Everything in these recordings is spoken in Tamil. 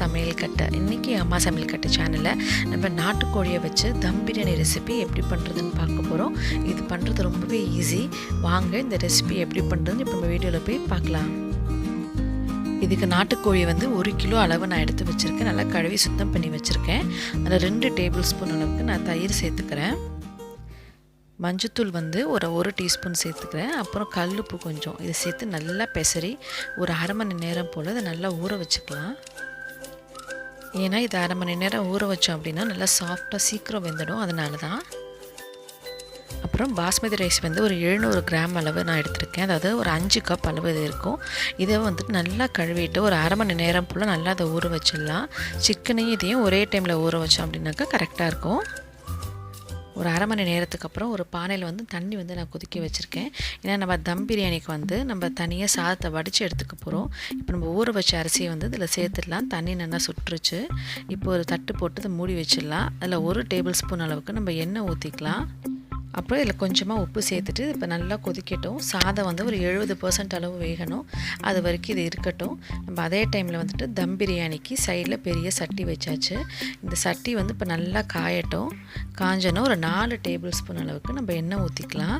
சமையல் கட்டை. இன்றைக்கி அம்மா சமையல் கட்டை சேனலில் நம்ம நாட்டுக்கோழியை வச்சு தம் பிரியாணி ரெசிபி எப்படி பண்ணுறதுன்னு பார்க்க போகிறோம். இது பண்ணுறது ரொம்பவே ஈஸி. வாங்க இந்த ரெசிபி எப்படி பண்ணுறதுன்னு இப்போ நம்ம வீடியோவில் போய் பார்க்கலாம். இதுக்கு நாட்டுக்கோழி வந்து 1 கிலோ அளவு நான் எடுத்து வச்சுருக்கேன். நல்லா கழுவி சுத்தம் பண்ணி வச்சுருக்கேன். அதில் 2 டேபிள் ஸ்பூன் அளவுக்கு நான் தயிர் சேர்த்துக்கிறேன். மஞ்சத்தூள் வந்து ஒரு டீஸ்பூன் சேர்த்துக்கிறேன். அப்புறம் கல்லுப்பு கொஞ்சம் இதை சேர்த்து நல்லா பெசரி ஒரு அரை மணி நேரம் போல் இதை நல்லா ஊற வச்சுக்கலாம். ஏன்னா இது அரை மணி நேரம் ஊற வச்சோம் அப்படின்னா நல்லா சாஃப்டாக சீக்கிரம் வெந்துடும், அதனால தான். அப்புறம் பாஸ்மதி ரைஸ் வந்து ஒரு 700 கிராம் அளவு நான் எடுத்திருக்கேன். அதாவது ஒரு 5 கப் அளவு இது இருக்கும். இதை வந்துட்டு நல்லா கழுவிட்டு ஒரு அரை மணி நேரம் போல் நல்லா அதை ஊற வச்சிடலாம். சிக்கனையும் இதையும் ஒரே டைமில் ஊற வச்சோம் அப்படின்னாக்கா கரெக்டாக இருக்கும். ஒரு அரை மணி நேரத்துக்கு அப்புறம் ஒரு பானையில் வந்து தண்ணி வந்து நான் கொதிக்க வச்சுருக்கேன். ஏன்னா நம்ம தம் பிரியாணிக்கு வந்து நம்ம தனியாக சாதத்தை வடித்து எடுத்துக்க போகிறோம். இப்போ நம்ம ஊற வச்ச அரிசியை வந்து இதில் சேர்த்துடலாம். தண்ணி நல்லா சுட்டுருச்சு. இப்போ ஒரு தட்டு போட்டு இதை மூடி வச்சிடலாம். அதில் 1 டேபிள் ஸ்பூன் அளவுக்கு நம்ம எண்ணெய் ஊற்றிக்கலாம். அப்புறம் இதில் கொஞ்சமாக உப்பு சேர்த்துட்டு இப்போ நல்லா கொதிக்கட்டும். சாதம் வந்து ஒரு 70% அளவு வேகணும். அது வரைக்கும் இது இருக்கட்டும். நம்ம அதே டைமில் வந்துட்டு தம் பிரியாணிக்கு சைடில் பெரிய சட்டி வச்சாச்சு. இந்த சட்டி வந்து இப்போ நல்லா காயட்டும். காஞ்சோன்னா ஒரு 4 டேபிள் ஸ்பூன் அளவுக்கு நம்ம எண்ணெய் ஊற்றிக்கலாம்.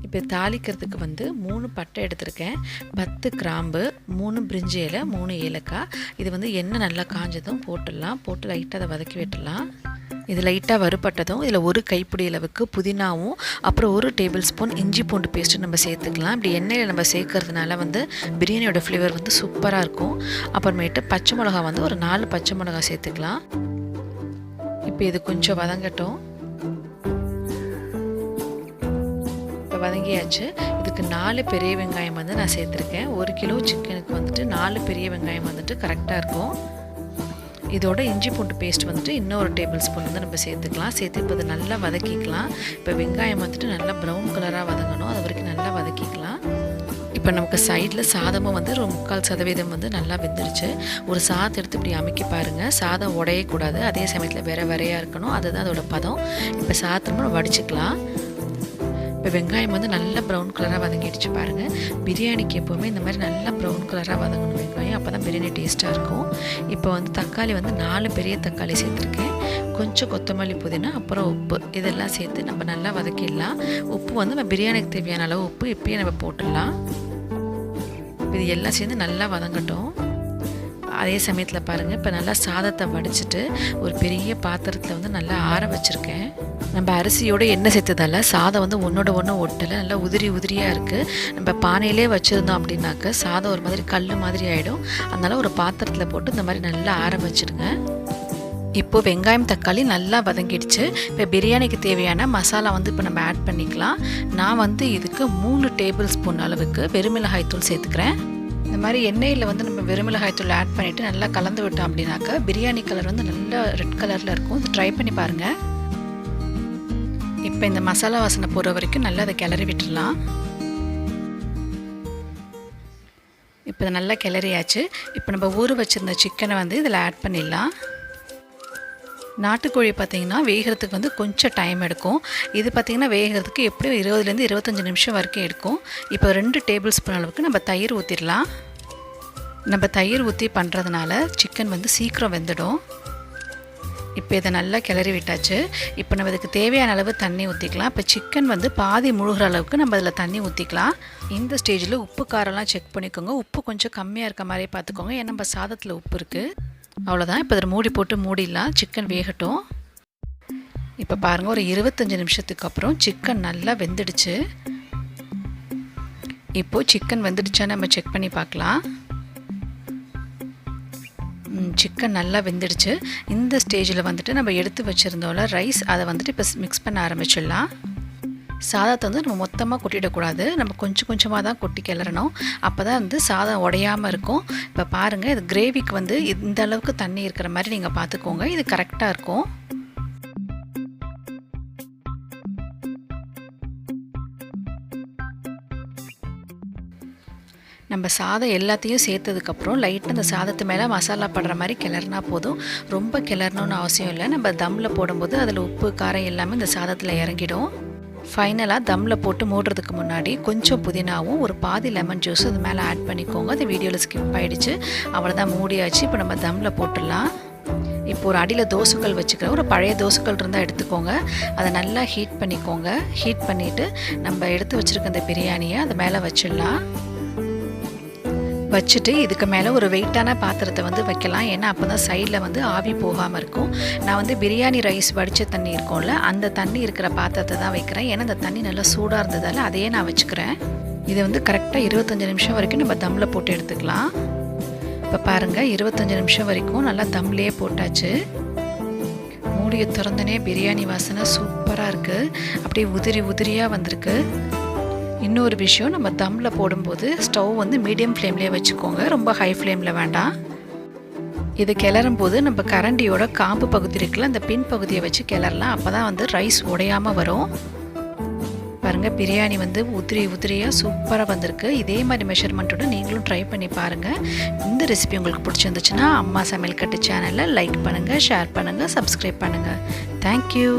இப்போ தாளிக்கிறதுக்கு வந்து 3 பட்டை எடுத்திருக்கேன், 10 கிராம்பு, 3 பிரிஞ்சி இலை, 3 ஏலக்காய். இது வந்து எண்ணெய் நல்லா காஞ்சதும் போட்டுடலாம். போட்டு லைட்டாக அதை வதக்கி விட்டுடலாம். இது லைட்டாக வறுபட்டதும் இதில் 1 கைப்பிடி அளவுக்கு புதினாவும் அப்புறம் 1 டேபிள் ஸ்பூன் இஞ்சி பூண்டு பேஸ்ட்டு நம்ம சேர்த்துக்கலாம். இப்படி எண்ணெயில் நம்ம சேர்க்கறதுனால வந்து பிரியாணியோட ஃப்ளேவர் வந்து சூப்பராக இருக்கும். அப்புறமேட்டு பச்சை மிளகா வந்து ஒரு 4 பச்சை மிளகா சேர்த்துக்கலாம். இப்போ இது கொஞ்சம் வதங்கட்டும். இப்போ வதங்கியாச்சு. இதுக்கு 4 பெரிய வெங்காயம் வந்து நான் சேர்த்துருக்கேன். 1 கிலோ சிக்கனுக்கு வந்துட்டு 4 பெரிய வெங்காயம் வந்துட்டு கரெக்டாக இருக்கும். இதோட இஞ்சி பூண்டு பேஸ்ட் வந்துட்டு இன்னொரு டேபிள் ஸ்பூன் வந்து நம்ம சேர்த்துக்கலாம். சேர்த்து இப்போ அதை நல்லா வதக்கிக்கலாம். இப்போ வெங்காயம் வந்துட்டு நல்லா ப்ரௌன் கலராக வதங்கணும். அது வரைக்கும் நல்லா வதக்கிக்கலாம். இப்போ நமக்கு சைடில் சாதமும் வந்து ஒரு 3/4% வந்து நல்லா வெந்துடுச்சு. ஒரு சாதத்தை எடுத்து இப்படி அமைக்கி பாருங்கள். சாதம் உடையக்கூடாது, அதே சமயத்தில் வேறையாக இருக்கணும். அதுதான் அதோட பதம். இப்போ சாதத்தை நம்ம வடிச்சுக்கலாம். இப்போ வெங்காயம் வந்து நல்லா ப்ரௌன் கலராக வதங்கிடுச்சு பாருங்கள். பிரியாணிக்கு எப்போவுமே இந்த மாதிரி நல்லா ப்ரௌன் கலராக வதங்கணும் வெங்காயம். அப்போ தான் பிரியாணி டேஸ்ட்டாக இருக்கும். இப்போ வந்து தக்காளி வந்து 4 பெரிய தக்காளி சேர்த்துருக்கேன். கொஞ்சம் கொத்தமல்லி, புதினா, அப்புறம் உப்பு இதெல்லாம் சேர்த்து நம்ம நல்லா வதக்கிடலாம். உப்பு வந்து நம்ம பிரியாணிக்கு தேவையான அளவு உப்பு இப்பயே நம்ம போட்டுடலாம். இது எல்லாம் சேர்ந்து நல்லா வதங்கட்டும். அதே சமயத்தில் பாருங்கள், இப்போ நல்லா சாதத்தை வடிச்சிட்டு ஒரு பெரிய பாத்திரத்தில் வந்து நல்லா ஆற வச்சுருக்கேன். நம்ம அரிசியோடு எண்ணெய் சேர்த்ததால் சாதம் வந்து ஒன்றோட ஒன்று ஒட்டலை, நல்லா உதிரியாக இருக்குது. நம்ம பானையிலே வச்சுருந்தோம் அப்படின்னாக்க சாதம் ஒரு மாதிரி கல் மாதிரி ஆகிடும். அதனால் ஒரு பாத்திரத்தில் போட்டு இந்த மாதிரி நல்லா ஆற வச்சுடுங்க. இப்போது வெங்காயம் தக்காளி நல்லா வதங்கிடுச்சு. இப்போ பிரியாணிக்கு தேவையான மசாலா வந்து இப்போ நம்ம ஆட் பண்ணிக்கலாம். நான் வந்து இதுக்கு 3 டேபிள் ஸ்பூன் அளவுக்கு வெறுமிளகாய் தூள் சேர்த்துக்கிறேன். இந்த மாதிரி எண்ணெயில் வந்து நம்ம வெறுமிளகாய் தூள் ஆட் பண்ணிவிட்டு நல்லா கலந்து விட்டோம் அப்படின்னாக்கா பிரியாணி கலர் வந்து நல்லா ரெட் கலரில் இருக்கும். இது ட்ரை பண்ணி பாருங்கள். இப்போ இந்த மசாலா வாசனை போகிற வரைக்கும் நல்லா அதை கிளறி விட்டுடலாம். இப்போ இதை நல்லா கிளறியாச்சு. இப்போ நம்ம ஊற வச்சுருந்த சிக்கனை வந்து இதில் ஆட் பண்ணிடலாம். நாட்டுக்கோழி பார்த்திங்கன்னா வேகிறதுக்கு வந்து கொஞ்சம் டைம் எடுக்கும். இது பார்த்திங்கன்னா வேகிறதுக்கு எப்படியும் 20 to 25 நிமிஷம் வரைக்கும் எடுக்கும். இப்போ 2 டேபிள் ஸ்பூன் அளவுக்கு நம்ம தயிர் ஊற்றிடலாம். நம்ம தயிர் ஊற்றி பண்ணுறதுனால சிக்கன் வந்து சீக்கிரம் வெந்துடும். இப்போ இதை நல்லா கிளறி விட்டாச்சு. இப்போ நம்ம இதுக்கு தேவையான அளவு தண்ணி ஊற்றிக்கலாம். இப்போ சிக்கன் வந்து பாதி முழுகிற அளவுக்கு நம்ம அதில் தண்ணி ஊற்றிக்கலாம். இந்த ஸ்டேஜில் உப்பு காரெல்லாம் செக் பண்ணிக்கோங்க. உப்பு கொஞ்சம் கம்மியாக இருக்க மாதிரியே பார்த்துக்கோங்க. ஏன்னா நம்ம சாதத்தில் உப்பு இருக்குது. அவ்வளோதான். இப்போ இதில் மூடி போட்டு மூடிடலாம். சிக்கன் வேகட்டும். இப்போ பாருங்கள், ஒரு 25 நிமிஷத்துக்கு அப்புறம் சிக்கன் நல்லா வெந்துடுச்சு. இப்போது சிக்கன் வெந்துடுச்சான்னு நம்ம செக் பண்ணி பார்க்கலாம். சிக்கன் நல்லா வெந்துடுச்சு. இந்த ஸ்டேஜில் வந்துட்டு நம்ம எடுத்து வச்சுருந்தோம்ல ரைஸ், அதை வந்துட்டு இப்போ மிக்ஸ் பண்ண ஆரம்பிச்சிடலாம். சாதத்தை வந்து நம்ம மொத்தமாக கொட்டிடக்கூடாது. நம்ம கொஞ்சம் கொஞ்சமாக தான் கொட்டி கிளறணும். அப்போ தான் வந்து சாதம் உடையாமல் இருக்கும். இப்போ பாருங்கள், இது கிரேவிக்கு வந்து இந்த அளவுக்கு தண்ணி இருக்கிற மாதிரி நீங்கள் பார்த்துக்கோங்க. இது கரெக்டாக இருக்கும். நம்ம சாதம் எல்லாத்தையும் சேர்த்ததுக்கப்புறம் லைட்டாக அந்த சாதத்து மேலே மசாலா படுற மாதிரி கிளறினா போதும். ரொம்ப கிளறணும்னு அவசியம் இல்லை. நம்ம தம்மில் போடும்போது அதில் உப்பு காரம் எல்லாமே இந்த சாதத்தில் இறங்கிடும். ஃபைனலாக தம்மில் போட்டு மூடுறதுக்கு முன்னாடி கொஞ்சம் புதினாவும் ஒரு பாதி லெமன் ஜூஸும் அது மேலே ஆட் பண்ணிக்கோங்க. அது வீடியோவில் ஸ்கிப் ஆகிடுச்சு. அவ்வளோதான், மூடியாச்சு. இப்போ நம்ம தம்மில் போட்டுடலாம். இப்போ ஒரு அடியில் தோசைக்கல் வச்சுக்கிறேன். ஒரு பழைய தோசைக்கல் இருந்தால் எடுத்துக்கோங்க. அதை நல்லா ஹீட் பண்ணிக்கோங்க. ஹீட் பண்ணிவிட்டு நம்ம எடுத்து வச்சுருக்க இந்த பிரியாணியை அது மேலே வச்சிடலாம். வச்சுட்டு இதுக்கு மேலே ஒரு வெயிட்டான பாத்திரத்தை வைக்கலாம். ஏன்னா அப்போ தான் சைடில் ஆவி போகாமல் இருக்கும். நான் பிரியாணி ரைஸ் வடித்த தண்ணி இருக்கும்ல, அந்த தண்ணி இருக்கிற பாத்திரத்தை தான் வைக்கிறேன். ஏன்னா அந்த தண்ணி நல்லா சூடாக இருந்ததால் அதையே நான் வச்சுக்கிறேன். இதை கரெக்டாக 25 நிமிஷம் வரைக்கும் நம்ம தம்மில் போட்டு எடுத்துக்கலாம். இப்போ பாருங்கள், 25 நிமிஷம் வரைக்கும் நல்லா தம்லேயே போட்டாச்சு. மூடியை திறந்தனே பிரியாணி வாசனை சூப்பராக இருக்குது. அப்படியே உதிரி உதிரியாக வந்திருக்கு. இன்னொரு விஷயம், நம்ம தம்மில் போடும்போது ஸ்டவ் மீடியம் ஃப்ளேம்லேயே வச்சுக்கோங்க. ரொம்ப ஹை ஃப்ளேமில் வேண்டாம். இது கிளறும் போது நம்ம கரண்டியோட காம்பு பகுதி இருக்குல்ல, அந்த பின் பகுதியை வச்சு கிளறலாம். அப்போ தான் ரைஸ் உடையாமல் வரும். பாருங்கள், பிரியாணி உதிரி உதிரியாக சூப்பராக வந்திருக்கு. இதே மாதிரி மெஷர்மெண்ட்டோட நீங்களும் ட்ரை பண்ணி பாருங்கள். இந்த ரெசிபி உங்களுக்கு பிடிச்சிருந்துச்சுன்னா அம்மா சமையல் கட்டு சேனலை லைக் பண்ணுங்கள், ஷேர் பண்ணுங்கள், சப்ஸ்கிரைப் பண்ணுங்கள். தேங்க்யூ.